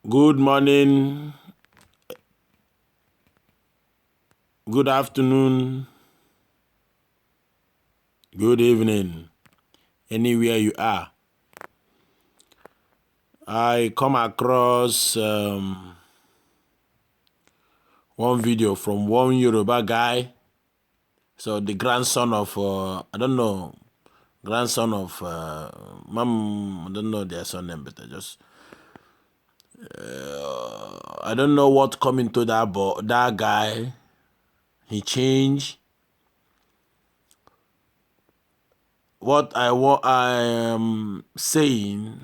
Good morning, good afternoon, good evening, anywhere you are. I come across one video from one Yoruba guy. So the grandson of, I don't know, grandson of, mom, I don't know their surname, but I don't know what come into that, but that guy, he changed. What I am saying,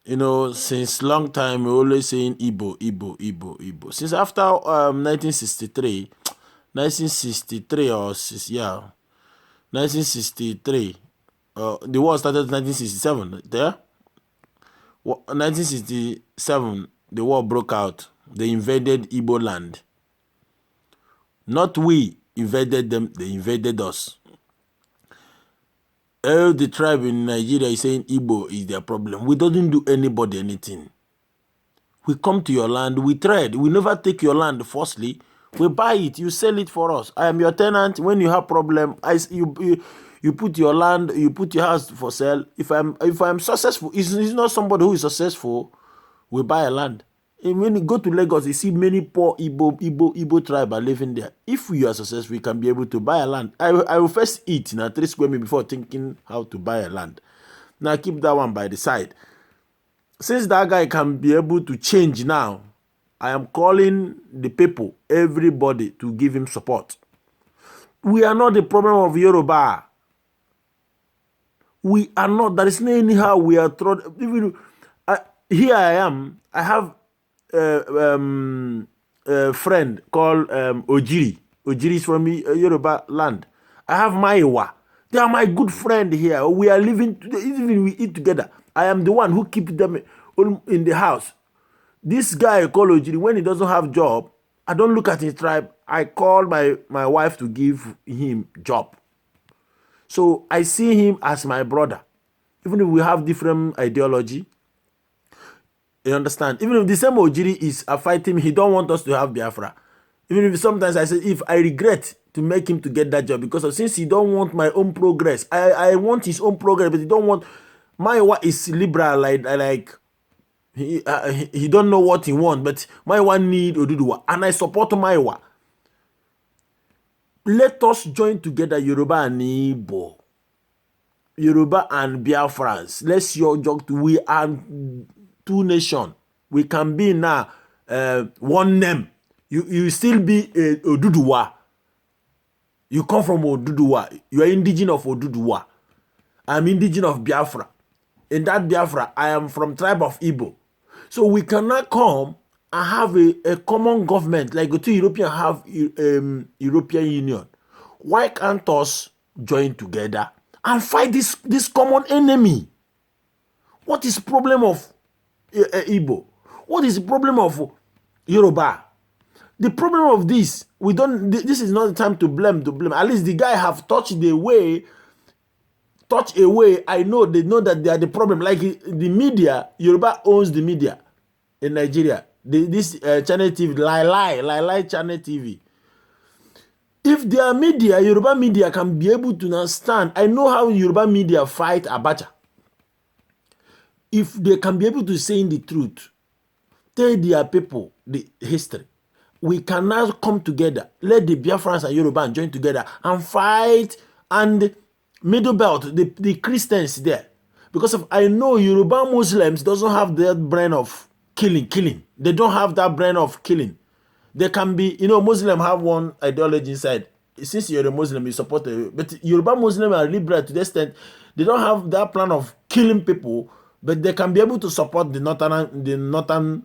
since long time we always saying Igbo, Igbo, Igbo, Igbo. Since after 1963, 1963 or yeah, 1963. The war started 1967. There, 1967, the war broke out. They invaded Igbo land. Not we invaded them; they invaded us. All the tribe in Nigeria is saying Igbo is their problem. We don't do anybody anything. We come to your land, we trade. We never take your land firstly. We buy it, you sell it for us. I am your tenant. When you have problem, you put your land, you put your house for sale. If I'm successful, it's not somebody who is successful. We buy a land. And when you go to Lagos, you see many poor Igbo tribe are living there. If we are successful, we can be able to buy a land. I will first eat in a 3 square meter before thinking how to buy a land. Now keep that one by the side. Since that guy can be able to change now, I am calling the people, everybody, to give him support. We are not the problem of Yoruba. We are not. There is no anyhow we are thrown. Here I am. I have a friend called Ojiri. Ojiri is from Yoruba land. I have Maiwa. They are my good friend here. We are living, even we eat together. I am the one who keep them in the house. This guy called Ojiri, when he doesn't have job, I don't look at his tribe. I call my wife to give him job. So I see him as my brother. Even if we have different ideology, you understand? Even if the same Ojiri is fighting, he don't want us to have Biafra. Even if sometimes I say, if I regret to make him to get that job, because since he don't want my own progress, I want his own progress, but he don't want, my wife is liberal, like he don't know what he want, but my one need Oduduwa, and I support my one. Let us join together, Yoruba and Igbo, Yoruba and Biafrans. Let's your job. We are 2 nations. We can be now one name. You still be Oduduwa. You come from Oduduwa. You are indigenous of Oduduwa. I'm indigenous of Biafra. In that Biafra, I am from tribe of Igbo. So we cannot come and have a common government like the 2 Europeans have European Union. Why can't us join together and fight this common enemy? What is the problem of Igbo? What is the problem of Yoruba? The problem of this, this is not the time to blame. At least the guy have touched a way. I know they know that they are the problem. Like the media, Yoruba owns the media in Nigeria. This channel TV, Lie channel TV. If their media, Yoruba media, can be able to understand, I know how Yoruba media fight Abacha. If they can be able to say the truth, tell their people the history, we can now come together. Let the Biafrans and Yoruba join together and fight, and Middle Belt, the Christians there. Because I know Yoruba Muslims doesn't have that brain of killing. They don't have that brain of killing. They can be, Muslim have one ideology inside. Since you're a Muslim, you support it. But Yoruba Muslims are liberal to the extent they don't have that plan of killing people, but they can be able to support the northern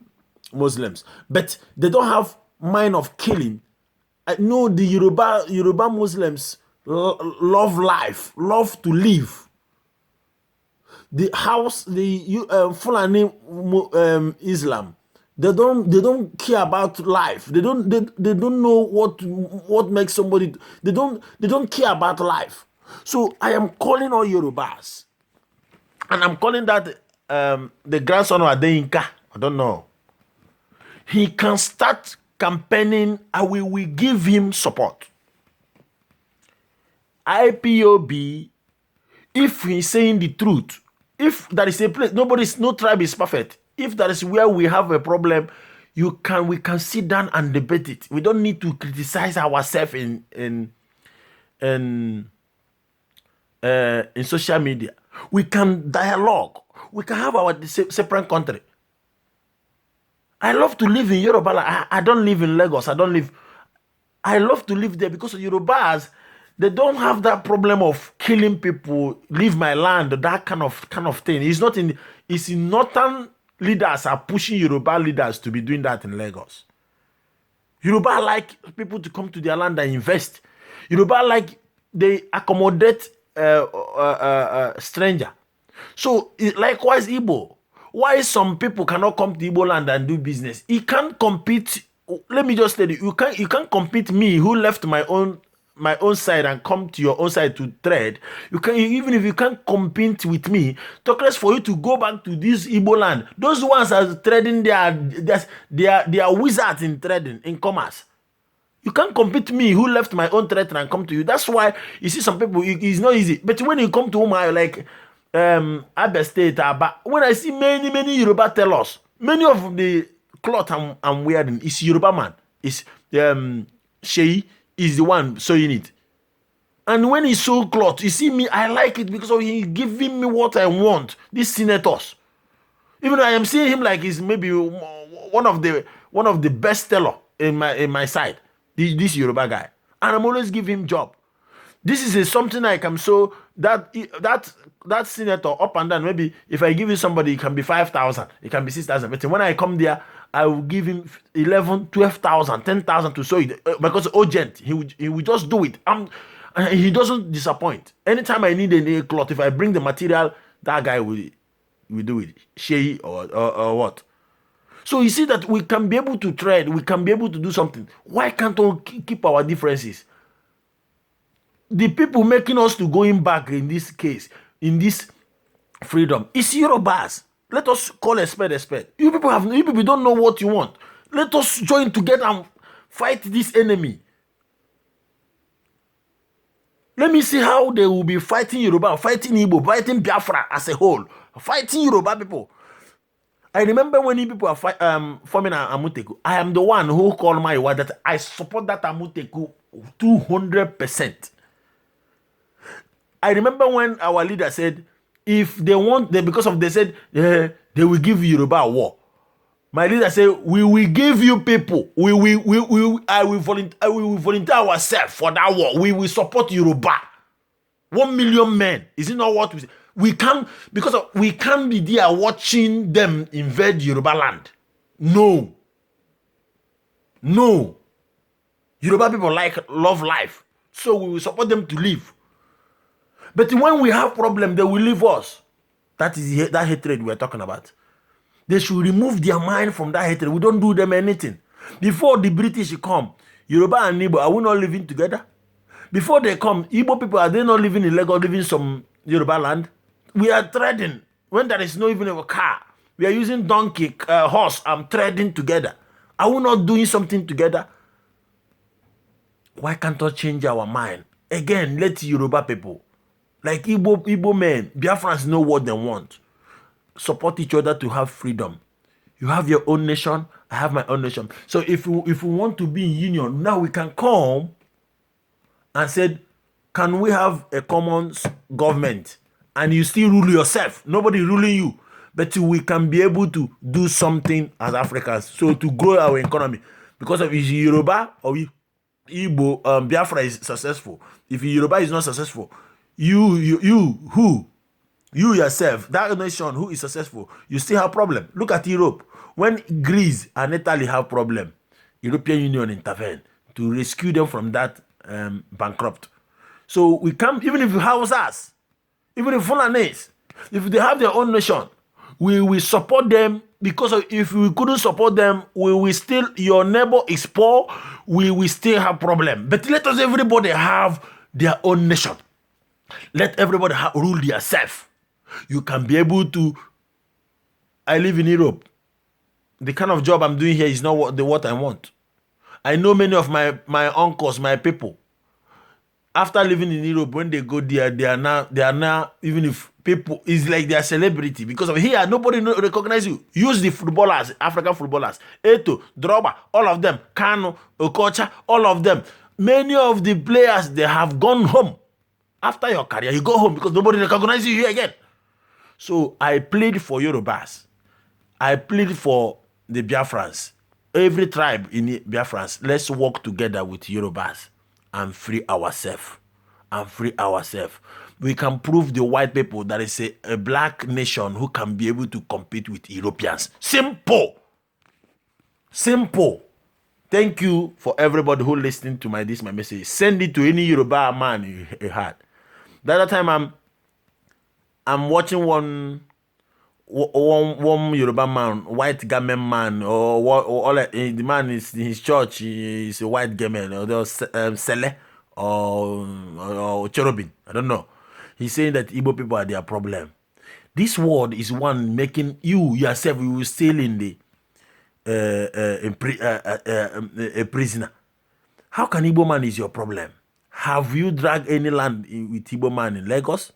Muslims. But they don't have mind of killing. I know the Yoruba Muslims love life, love to live. The Fulani Islam, they don't care about life. They don't know what makes somebody. They don't care about life. So I am calling all Yorubas, and I'm calling that the grandson of Adeyinka. I don't know. he can start campaigning and we will give him support. IPOB, if he's saying the truth, if there is a place, no tribe is perfect. If that is where we have a problem, we can sit down and debate it. We don't need to criticize ourselves in social media. We can dialogue. We can have our separate country. I love to live in Yoruba. I don't live in Lagos. I love to live there because Yorubas, they don't have that problem of killing people, leave my land, that kind of thing. It's in northern leaders are pushing Yoruba leaders to be doing that in Lagos. Yoruba like people to come to their land and invest. Yoruba like they accommodate stranger. So likewise Igbo. Why some people cannot come to Igbo land and do business? You can't compete. Let me just tell you, you can't compete me who left my own side and come to your own side to trade. You can, even if you can't compete with me, talk less for you to go back to this Igbo land. Those ones are trading, they are wizards in trading, in commerce. You can't compete me who left my own trade and come to you. That's why you see some people, it's not easy. But when you come to Umar, like Abia State, when I see many Yoruba tellers, many of the cloth I'm wearing is Yoruba man. It's Shei is the one sewing it. And when he sew cloth, you see me, I like it because he giving me what I want. These senators. Even though I am seeing him like he's maybe one of the best teller in my side. This Yoruba guy. And I'm always giving him job. This is something I can so that senator up and down. Maybe if I give you somebody, it can be 5,000, it can be 6,000. But when I come there, I will give him 11, 12,000, 10,000 to sew it because urgent. He will just do it. He doesn't disappoint. Anytime I need a cloth, if I bring the material, that guy will do it. Shei or what? So you see that we can be able to trade, we can be able to do something. Why can't we keep our differences? The people making us to going back in this case, in this freedom, it's Yorubas. Let us call a spade a spade. You people don't know what you want. Let us join together and fight this enemy. Let me see how they will be fighting Yoruba, fighting Igbo, fighting Biafra as a whole, fighting Yoruba people. I remember when people are forming Amuteku, I am the one who called my word that I support that Amuteku 200%. I remember when our leader said, if they want, they said they will give Yoruba a war. My leader said, we will give you people. I will volunteer ourselves for that war. We will support Yoruba. 1 million men. Is it not what we say? We can't be there watching them invade Yoruba land. No. Yoruba people love life. So we will support them to live. But when we have problem, they will leave us. That is that hatred we're talking about. They should remove their mind from that hatred. We don't do them anything. Before the British come, Yoruba and Igbo, are we not living together? Before they come, Igbo people, are they not living in Lagos, living some Yoruba land? We are trading. When there is no even a car, we are using donkey, horse, and trading together. Are we not doing something together? Why can't we change our mind? Again, let Yoruba people, like Igbo men, Biafrans know what they want. Support each other to have freedom. You have your own nation, I have my own nation. So if we want to be in union, now we can come and say, can we have a common government? And you still rule yourself. Nobody ruling you. But we can be able to do something as Africans. So to grow our economy. Because if it's Yoruba or Igbo, Biafra is successful. If Yoruba is not successful, you yourself, that nation who is successful, you still have problem. Look at Europe. When Greece and Italy have problem, European Union intervene to rescue them from that bankrupt. So we come, even if you house us, even if Fulanese, if they have their own nation, we will support them, because if we couldn't support them, we will still, your neighbor is poor, we will still have problem. But let us everybody have their own nation. Let everybody rule themselves. You can be able to, I live in Europe. the kind of job I'm doing here is not what I want. I know many of my uncles, my people, after living in Europe, when they go there, they are now even if people is like they are celebrity because of here nobody recognize you. Use the footballers, African footballers, Eto, Drogba, all of them, Kano, Okocha, all of them. Many of the players they have gone home after your career. You go home because nobody recognizes you here again. So I plead for Yorubas. I plead for the Biafrans. Every tribe in Biafrans, let's work together with Yorubas and free ourselves. And free ourselves. We can prove the white people that is a black nation who can be able to compete with Europeans. Simple. Simple. Thank you for everybody who listening to my message. Send it to any Yoruba man you had. The other time I'm watching one Yoruba man, white garment man, the man is in his church. He is a white garment, or Sele or cherubim. I don't know. He's saying that Igbo people are their problem. This word is one making you yourself. You will still in the a prisoner. How can Igbo man is your problem? Have you dragged any land with Igbo man in Lagos?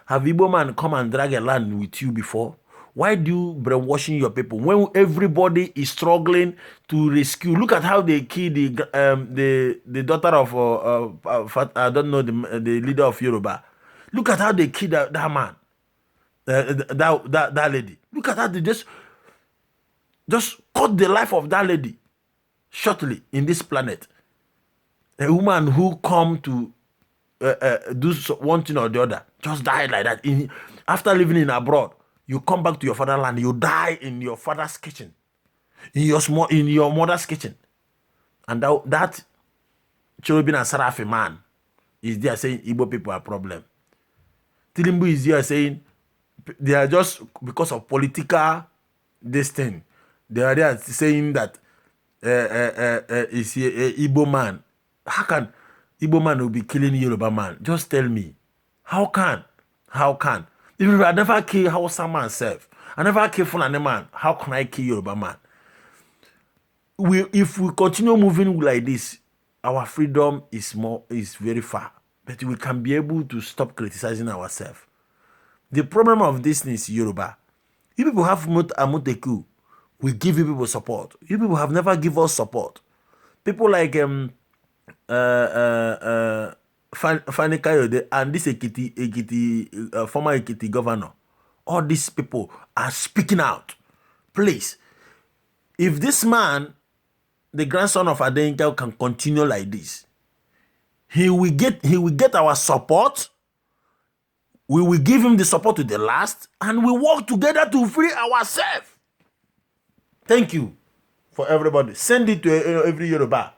Have Igbo man come and drag a land with you before? Why do you brainwashing your people when everybody is struggling to rescue? Look at how they killed the daughter of I don't know the leader of Yoruba. Look at how they killed that man, that lady. Look at how they just cut the life of that lady shortly in this planet. A woman who come to do one thing or the other just died like that. After living in abroad, you come back to your fatherland, you die in your father's kitchen, in your mother's kitchen, and that cherubim and seraphim man is there saying Igbo people are problem. Tilimbu is here saying they are just because of political this thing. They are there saying that is a Igbo man. How can Igbo man will be killing Yoruba man? Just tell me. How can? If I never kill Hausa man self, I never kill Fulani man, how can I kill Yoruba man? If we continue moving like this, our freedom is very far. But we can be able to stop criticizing ourselves. The problem of this is Yoruba. You people have Amoteku. We give you people support. You people have never given us support. People like Fani Kayode and this Ekiti former Ekiti governor, all these people are speaking out. Please, if this man, the grandson of Adenika, can continue like this, he will get our support. We will give him the support to the last, and we work together to free ourselves. Thank you for everybody. Send it to every Yoruba.